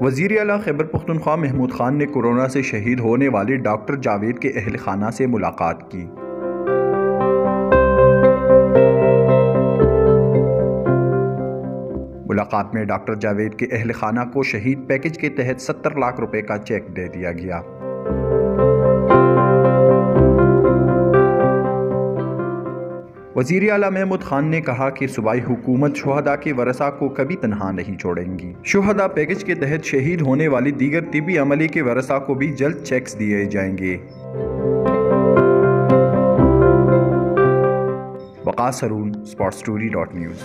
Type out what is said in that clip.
वज़ीर आला खैबर पख्तूनख्वा महमूद खान ने कोरोना से शहीद होने वाले डॉक्टर जावेद के अहल खाना से मुलाकात की। मुलाकात में डॉक्टर जावेद के अहल खाना को शहीद पैकेज के तहत 70 लाख रुपए का चेक दे दिया गया। वज़ीर आला महमूद खान ने कहा कि सूबाई हुकूमत शुहदा के वरसा को कभी तनहा नहीं छोड़ेंगी। शुहदा पैकेज के तहत शहीद होने वाली दीगर तिबी अमले के वरसा को भी जल्द चेक्स दिए जाएंगे। वक़ास हरून, sportstory.news।